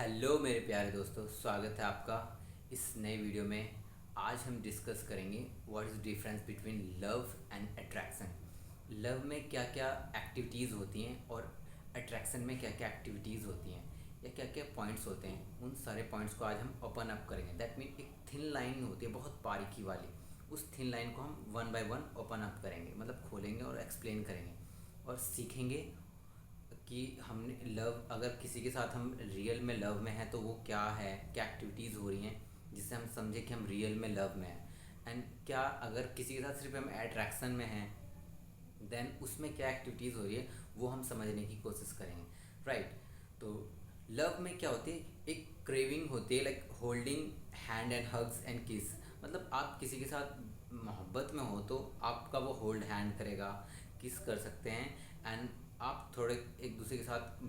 Hello मेरे प्यारे दोस्तों, स्वागत है आपका इस नए वीडियो में। आज हम डिस्कस करेंगे what is difference between love and attraction. Love में क्या क्या एक्टिविटीज़ होती हैं और अट्रैक्शन में क्या क्या एक्टिविटीज़ होती हैं या क्या क्या पॉइंट्स होते हैं। उन सारे पॉइंट्स को आज हम ओपन अप करेंगे। दैट मीन एक थिन लाइन होती है बहुत बारीकी वाली, उस थिन लाइन को हम one by one open up करेंगे, मतलब खोलेंगे और एक्सप्लेन करेंगे और सीखेंगे कि हमने लव, अगर किसी के साथ हम रियल में लव में हैं तो वो क्या है, क्या एक्टिविटीज़ हो रही हैं जिससे हम समझे कि हम रियल में लव में हैं। एंड क्या अगर किसी के साथ सिर्फ हम अट्रैक्शन में हैं देन उसमें क्या एक्टिविटीज़ हो रही है वो हम समझने की कोशिश करेंगे। राइट। तो लव में क्या होती है, एक क्रेविंग होती है, like holding hand and hugs and किस। मतलब आप किसी के साथ मोहब्बत में हो तो आपका वो होल्ड हैंड करेगा, किस कर सकते हैं एंड आप थोड़े एक दूसरे के साथ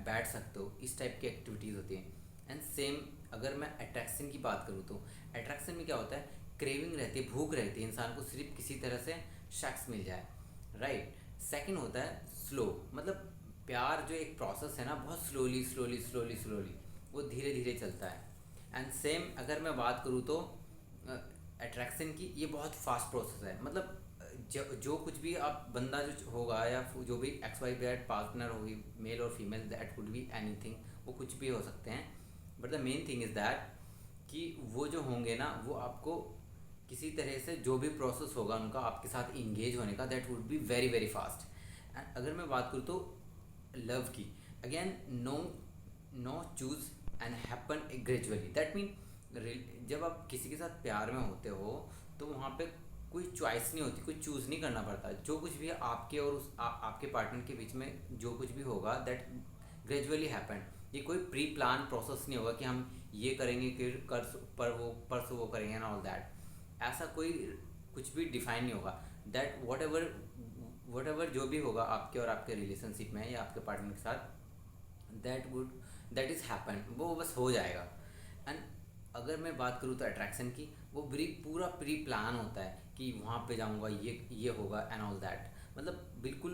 बैठ सकते हो। इस टाइप की एक्टिविटीज़ होती हैं। एंड सेम अगर मैं अट्रैक्शन की बात करूँ तो अट्रैक्शन में क्या होता है, क्रेविंग रहती है, भूख रहती है इंसान को सिर्फ किसी तरह से शख्स मिल जाए। राइट। सेकंड होता है स्लो, मतलब प्यार जो एक प्रोसेस है ना, बहुत स्लोली स्लोली स्लोली स्लोली वो धीरे धीरे चलता है। एंड सेम अगर मैं बात करूँ तो अट्रैक्शन की, ये बहुत फास्ट प्रोसेस है। मतलब जो कुछ भी आप बंदा जो होगा या जो भी एक्स वाई जेड पार्टनर होगी, मेल और female, that could be anything, वो कुछ भी हो सकते हैं। But the main thing is that कि वो जो होंगे ना वो आपको किसी तरह से जो भी प्रोसेस होगा उनका आपके साथ इंगेज होने का, that would be very very fast. And अगर मैं बात करूँ तो लव की, again no no choose and happen gradually. That mean जब आप किसी के साथ प्यार में होते हो तो वहाँ पे कोई चॉइस नहीं होती, कोई चूज़ नहीं करना पड़ता। जो कुछ भी आपके और आपके पार्टनर के बीच में जो कुछ भी होगा दैट ग्रेजुअली हैपन। ये कोई प्री प्लान प्रोसेस नहीं होगा कि हम ये करेंगे फिर कर पर वो परसों वो करेंगे ना, ऑल दैट ऐसा कोई कुछ भी डिफाइन नहीं होगा। दैट वट एवर जो भी होगा आपके और आपके रिलेशनशिप में या आपके पार्टनर के साथ, दैट इज़ हैपन, वो बस हो जाएगा। एंड अगर मैं बात करूँ तो अट्रैक्शन की, वो पूरा प्री प्लान होता है कि वहाँ पे जाऊँगा, ये होगा एंड ऑल दैट। मतलब बिल्कुल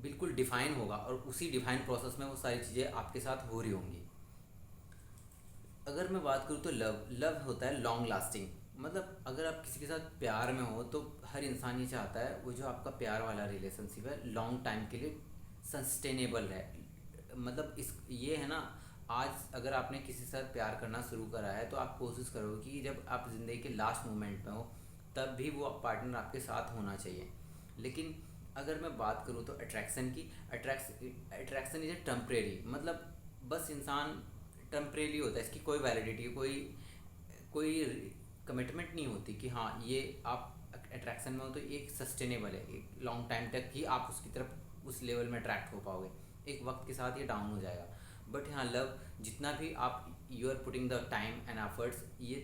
बिल्कुल डिफाइन होगा और उसी डिफाइन प्रोसेस में वो सारी चीज़ें आपके साथ हो रही होंगी। अगर मैं बात करूँ तो लव होता है लॉन्ग लास्टिंग। मतलब अगर आप किसी के साथ प्यार में हो तो हर इंसान ये चाहता है वो जो आपका प्यार वाला रिलेशनशिप है लॉन्ग टाइम के लिए सस्टेनेबल है। मतलब इस ये है ना, आज अगर आपने किसी के साथ प्यार करना शुरू करा है तो आप कोशिश करोगे कि जब आप ज़िंदगी के लास्ट मोमेंट में हो तब भी वो पार्टनर आपके साथ होना चाहिए। लेकिन अगर मैं बात करूँ तो अट्रैक्शन की, अट्रैक्शन इज़ ए टेम्परेरी। मतलब बस इंसान टेम्परेरी होता है, इसकी कोई वैलिडिटी, कोई कोई कमिटमेंट नहीं होती कि हाँ ये आप अट्रैक्शन में हो तो एक सस्टेनेबल है, एक लॉन्ग टाइम तक ही आप उसकी तरफ उस लेवल में अट्रैक्ट हो पाओगे। एक वक्त के साथ ये डाउन हो जाएगा। बट हाँ लव, जितना भी आप you are putting the time and efforts, ये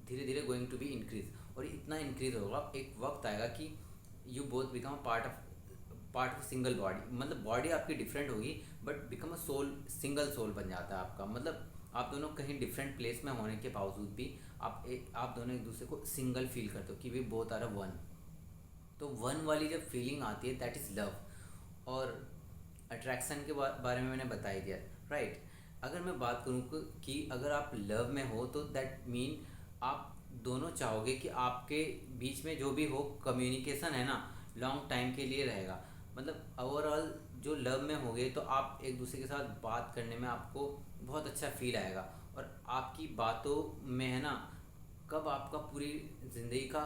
धीरे धीरे गोइंग टू बी इंक्रीज, और इतना इंक्रीज होगा एक वक्त आएगा कि you both become part of single body. मतलब बॉडी आपकी डिफरेंट होगी but become a soul, single soul बन जाता है आपका। मतलब आप दोनों कहीं डिफरेंट प्लेस में होने के बावजूद भी आप दोनों एक दूसरे को सिंगल फील करते हो कि we both are a one. तो वन वाली जब फीलिंग आती है दैट इज़ लव। और अट्रैक्शन के बारे में मैंने बता ही दिया। राइट। अगर मैं बात करूँ कि अगर आप लव में हो तो दैट मीन आप दोनों चाहोगे कि आपके बीच में जो भी हो कम्युनिकेशन है ना लॉन्ग टाइम के लिए रहेगा। मतलब ओवरऑल जो लव में होगे तो आप एक दूसरे के साथ बात करने में आपको बहुत अच्छा फील आएगा, और आपकी बातों में है ना, कब आपका पूरी ज़िंदगी का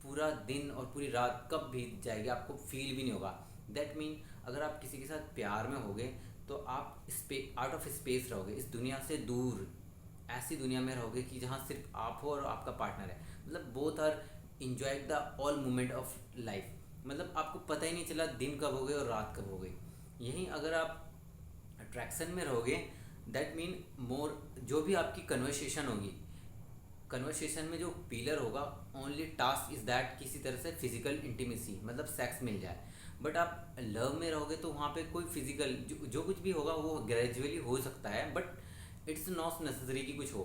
पूरा दिन और पूरी रात कब बीत जाएगी आपको फील भी नहीं होगा। दैट मीन अगर आप किसी के साथ प्यार में होगे तो आप आउट ऑफ स्पेस रहोगे, इस दुनिया से दूर, ऐसी दुनिया में रहोगे कि जहाँ सिर्फ आप हो और आपका पार्टनर है। मतलब both are enjoy the all moment of life. मतलब आपको पता ही नहीं चला दिन कब हो गए और रात कब हो गई। यहीं अगर आप अट्रैक्शन में रहोगे दैट मीन मोर, जो भी आपकी कन्वर्सेशन होगी, कन्वर्सेशन में जो पिलर होगा, ओनली टास्क इज़ दैट किसी तरह से फिजिकल इंटीमेसी, मतलब सेक्स मिल जाए। बट आप लव में रहोगे तो वहाँ पे कोई फिजिकल जो कुछ भी होगा वो ग्रेजुअली हो सकता है, बट इट्स नॉट नेसेसरी कि कुछ हो।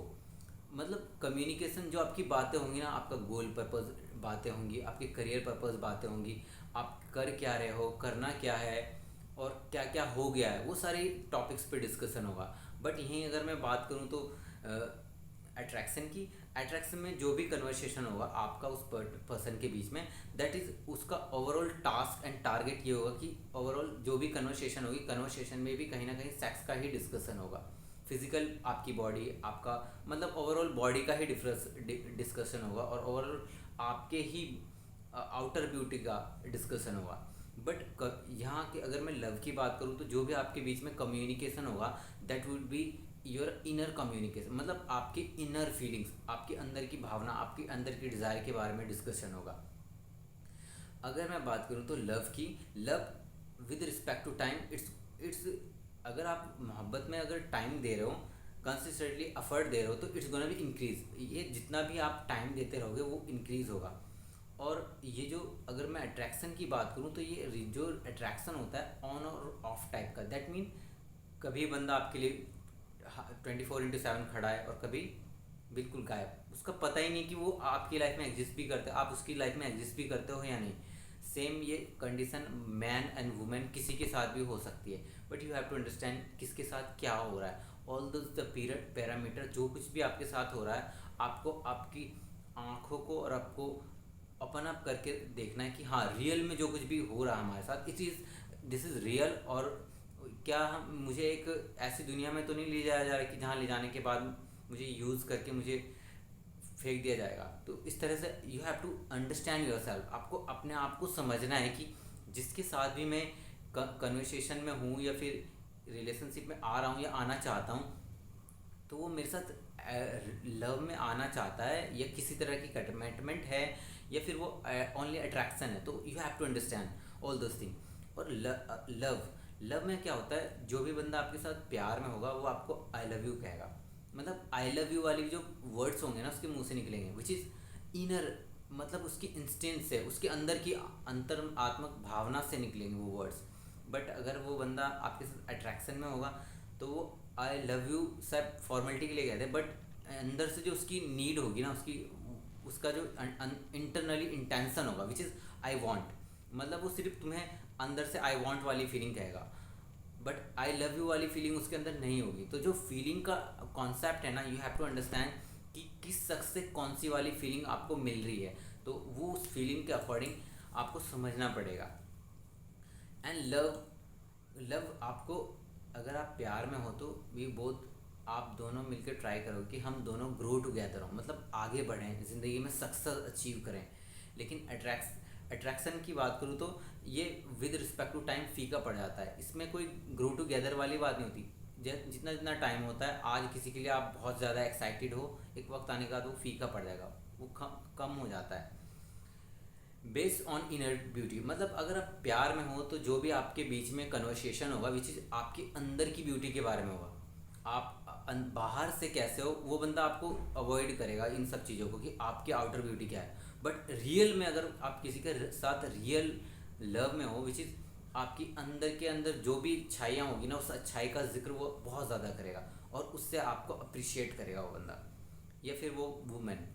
मतलब कम्युनिकेशन, जो आपकी बातें होंगी ना, आपका गोल पर्पस बातें होंगी, आपके करियर पर्पस बातें होंगी, आप कर क्या रहे हो, करना क्या है, और क्या क्या हो गया है, वो सारे टॉपिक्स पे डिस्कशन होगा। बट यहीं अगर मैं बात करूँ तो अट्रैक्शन की, अट्रैक्शन में जो भी कन्वर्सेशन होगा आपका उस पर्सन के बीच में, दैट इज़ उसका ओवरऑल टास्क एंड टारगेट ये होगा कि ओवरऑल जो भी कन्वर्सेशन होगी, कन्वर्सेशन में भी कहीं ना कहीं सेक्स का ही डिस्कशन होगा। फिजिकल आपकी बॉडी, आपका मतलब ओवरऑल बॉडी का ही डिस्कशन होगा, और ओवरऑल आपके ही आउटर ब्यूटी का डिस्कशन होगा। बट यहाँ के अगर मैं लव की बात करूँ तो जो भी आपके बीच में कम्युनिकेशन होगा, that would be your inner communication, मतलब आपके इनर फीलिंग्स, आपके अंदर की भावना, आपके अंदर की डिज़ायर के बारे में डिस्कशन होगा। अगर मैं बात करूँ तो लव की, love with respect to time, it's अगर आप मोहब्बत में अगर टाइम दे रहे हो, कंसिस्टेंटली एफर्ट दे रहे हो, तो इट्स गोना बी इंक्रीज। ये जितना भी आप टाइम देते रहोगे वो इंक्रीज होगा। और ये जो अगर मैं अट्रैक्शन की बात करूँ तो ये जो अट्रैक्शन होता है ऑन और ऑफ टाइप का, दैट मीन कभी बंदा आपके लिए 24/7 खड़ा है और कभी बिल्कुल गायब, उसका पता ही नहीं कि वो आपकी लाइफ में एग्जिस्ट भी करते हो, आप उसकी लाइफ में एग्जिस्ट भी करते हो या नहीं। सेम ये कंडीशन मैन एंड वुमेन किसी के साथ भी हो सकती है, but you have to understand किसके साथ क्या हो रहा है। ऑल द पीरियड पैरामीटर, जो कुछ भी आपके साथ हो रहा है, आपको आपकी आँखों को और आपको ओपन अप करके देखना है कि हाँ, रियल में जो कुछ भी हो रहा है हमारे साथ, दिस इज़ रियल। और क्या हम मुझे एक ऐसी दुनिया में तो नहीं ले जाया जा रहा कि जहाँ ले जाने के बाद मुझे यूज़ करके मुझे फेंक दिया जाएगा। तो इस तरह से you have to understand yourself, आपको अपने आप को समझना है कि जिसके साथ भी मैं कन्वर्सेशन में हूँ या फिर रिलेशनशिप में आ रहा हूँ या आना चाहता हूँ, तो वो मेरे साथ लव में आना चाहता है या किसी तरह की कमिटमेंट है, या फिर वो ओनली अट्रैक्शन है। तो you have to understand all those thing. और लव लव में क्या होता है, जो भी बंदा आपके साथ प्यार में होगा वो आपको आई लव यू कहेगा। मतलब आई लव यू वाली जो वर्ड्स होंगे ना उसके मुंह से निकलेंगे, विच इज़ इनर, मतलब उसकी इंस्टेंस से, उसके अंदर की अंतरात्मक भावना से निकलेंगे वो वर्ड्स। बट अगर वो बंदा आपके साथ अट्रैक्शन में होगा तो वो आई लव यू सब फॉर्मेलिटी के लिए कहते हैं, बट अंदर से जो उसकी नीड होगी ना, उसका जो इंटरनली इंटेंशन होगा, विच इज़ आई वॉन्ट, मतलब वो सिर्फ तुम्हें अंदर से आई वॉन्ट वाली फीलिंग कहेगा, बट आई लव यू वाली फीलिंग उसके अंदर नहीं होगी। तो जो फीलिंग का कॉन्सेप्ट है ना, यू हैव टू अंडरस्टैंड कि किस शख्स से कौन सी वाली फीलिंग आपको मिल रही है, तो वो उस फीलिंग के अकॉर्डिंग आपको समझना पड़ेगा। एंड लव आपको, अगर आप प्यार में हो तो भी बहुत, आप दोनों मिलकर ट्राई करो कि हम दोनों ग्रो टुगेदर हो, मतलब आगे बढ़ें ज़िंदगी में, सक्सेस अचीव करें। लेकिन अट्रैक्शन की बात करूँ तो ये विद रिस्पेक्ट टू टाइम फीका पड़ जाता है, इसमें कोई ग्रो टुगेदर वाली बात नहीं होती। जितना जितना टाइम होता है, आज किसी के लिए आप बहुत ज़्यादा एक्साइटेड हो, एक वक्त आने के बाद वो फीका पड़ जाएगा, वो कम हो जाता है। बेस्ड ऑन इनर ब्यूटी, मतलब अगर आप प्यार में हो तो जो भी आपके बीच में कन्वर्सेशन होगा, विच इज़ आपके अंदर की ब्यूटी के बारे में होगा, आप बाहर से कैसे हो वो बंदा आपको अवॉइड करेगा इन सब चीज़ों को कि आपकी आउटर ब्यूटी क्या है। बट रियल में अगर आप किसी के साथ रियल लव में हो, विच इज़ आपकी अंदर के अंदर जो भी अच्छाइयाँ होगी ना, उस अच्छाई का जिक्र वो बहुत ज़्यादा करेगा और उससे आपको अप्रिशिएट करेगा वो बंदा या फिर वो वुमेन।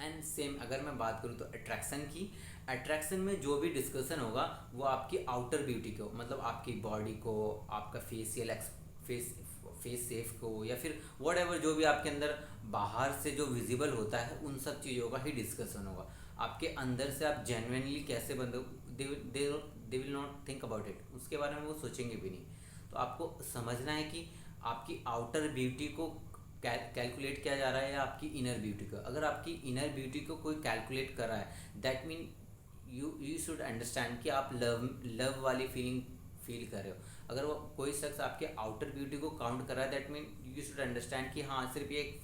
एंड सेम अगर मैं बात करूँ तो अट्रैक्शन की, अट्रैक्शन में जो भी डिस्कशन होगा वो आपकी आउटर ब्यूटी को, मतलब आपकी बॉडी को, आपका फेस फेस सेफ को, या फिर वट एवर जो भी आपके अंदर बाहर से जो विजिबल होता है, उन सब चीज़ों का ही डिस्कशन होगा। आपके अंदर से आप जेन्युइनली कैसे बंदे, they will not think about it, उसके बारे में वो सोचेंगे भी नहीं। तो आपको समझना है कि आपकी आउटर ब्यूटी को कैलकुलेट किया जा रहा है या आपकी इनर ब्यूटी को। अगर आपकी इनर ब्यूटी को कोई कैलकुलेट कर रहा है, that mean you should understand कि आप लव वाली फीलिंग फील कर रहे हो। अगर वो कोई शख्स आपके आउटर ब्यूटी को काउंट कर रहा है, that mean you should understand कि हाँ, सिर्फ ये एक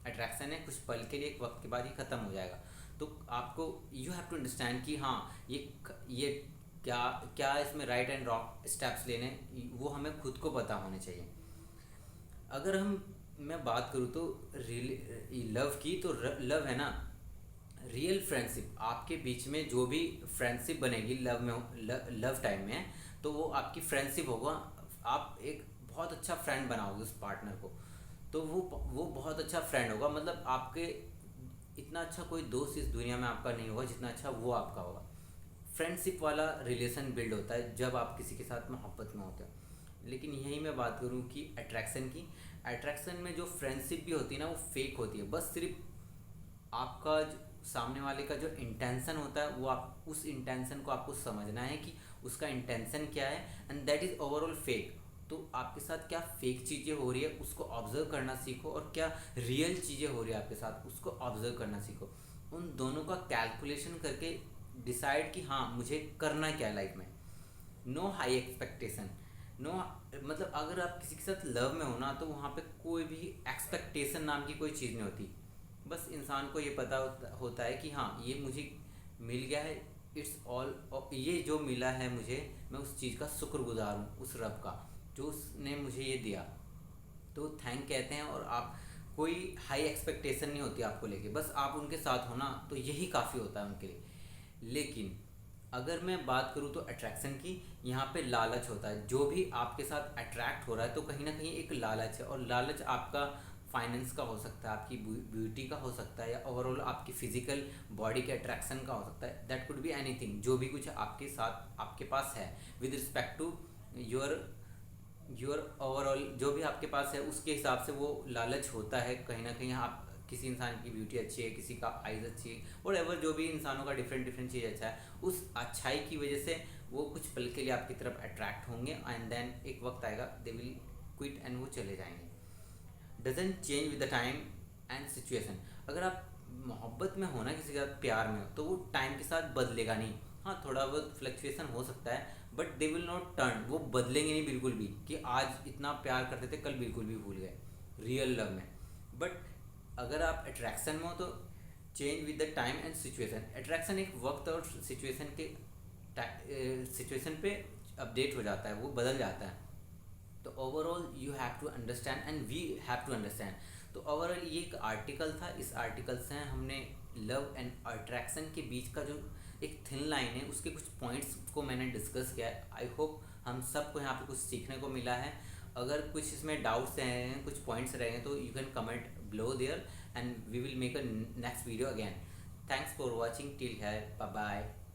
अट्रैक्शन है, कुछ पल के लिए, एक वक्त के बाद ये ख़त्म हो जाएगा। तो आपको यू हैव टू अंडरस्टैंड कि हाँ, ये क्या क्या इसमें राइट एंड रॉन्ग स्टेप्स लेने, वो हमें खुद को पता होने चाहिए। अगर मैं बात करूँ तो लव की, तो लव है ना रियल फ्रेंडशिप, आपके बीच में जो भी फ्रेंडशिप बनेगी लव में, लव टाइम में, तो वो आपकी फ्रेंडशिप होगा। आप एक बहुत अच्छा फ्रेंड बनाओगे उस पार्टनर को, तो वो बहुत अच्छा फ्रेंड होगा। मतलब आपके इतना अच्छा कोई दोस्त इस दुनिया में आपका नहीं होगा जितना अच्छा वो आपका होगा। फ्रेंडशिप वाला रिलेशन बिल्ड होता है जब आप किसी के साथ मोहब्बत में होते हो। लेकिन यही मैं बात करूँ कि अट्रैक्शन की, अट्रैक्शन में जो फ्रेंडशिप भी होती है ना वो फेक होती है। बस सिर्फ आपका सामने वाले का जो इंटेंशन होता है वो आप उस इंटेंशन को आपको समझना है कि उसका इंटेंशन क्या है, and that is overall fake. तो आपके साथ क्या फेक चीज़ें हो रही है उसको ऑब्जर्व करना सीखो, और क्या रियल चीज़ें हो रही है आपके साथ उसको ऑब्जर्व करना सीखो। उन दोनों का कैलकुलेशन करके डिसाइड कि हाँ मुझे करना क्या है लाइफ में। नो हाई एक्सपेक्टेशन, नो, मतलब अगर आप किसी के साथ लव में हो ना तो वहाँ पे कोई भी एक्सपेक्टेशन नाम की कोई चीज़ नहीं होती। बस इंसान को ये पता होता है कि हाँ ये मुझे मिल गया है, इट्स ऑल, ये जो मिला है मुझे, मैं उस चीज़ का शुक्रगुजार हूँ उस रब का जो उसने मुझे ये दिया। तो थैंक कहते हैं, और आप कोई हाई एक्सपेक्टेशन नहीं होती आपको लेके, बस आप उनके साथ हो ना तो यही काफ़ी होता है उनके लिए। लेकिन अगर मैं बात करूँ तो अट्रैक्शन की, यहाँ पे लालच होता है। जो भी आपके साथ अट्रैक्ट हो रहा है तो कहीं ना कहीं एक लालच है, और लालच आपका फाइनेंस का हो सकता है, आपकी ब्यूटी का हो सकता है, या ओवरऑल आपकी फिजिकल बॉडी के अट्रैक्शन का हो सकता है। दैट कुड बी एनीथिंग, जो भी कुछ आपके साथ आपके पास है with respect to your your overall, जो भी आपके पास है उसके हिसाब से वो लालच होता है। कहीं ना कहीं आप किसी इंसान की ब्यूटी अच्छी है, किसी का आइज़ अच्छी है, और एवर जो भी इंसानों का डिफरेंट डिफरेंट चीज़ अच्छा है, उस अच्छाई की वजह से वो कुछ पल के लिए आपकी तरफ अट्रैक्ट होंगे, एंड देन एक वक्त आएगा दे विल क्विट एंड वो चले जाएंगे। Doesn't change with the time and situation. अगर आप मोहब्बत में हो ना, किसी के साथ प्यार में हो, तो वो टाइम के साथ बदलेगा नहीं। हाँ थोड़ा बहुत फ्लक्चुएशन हो सकता है, but they will not turn, वो बदलेंगे नहीं बिल्कुल भी कि आज इतना प्यार करते थे कल बिल्कुल भी भूल गए रियल लव में। बट अगर आप अट्रैक्शन में हो तो change with the time and situation. Attraction एक वक्त और सिचुएशन के सिचुएशन पे अपडेट हो जाता है, वो बदल जाता है। तो overall you have to understand and we have to understand. तो ओवरऑल ये एक आर्टिकल था, इस आर्टिकल से हमने लव एंड अट्रैक्शन के बीच का जो एक थिन लाइन है उसके कुछ पॉइंट्स को मैंने डिस्कस किया है। आई होप हम सबको यहाँ पे कुछ सीखने को मिला है। अगर कुछ इसमें डाउट्स हैं, कुछ पॉइंट्स रहे हैं, तो you can comment below there and we will make a next video again. Thanks for watching till here. Bye bye.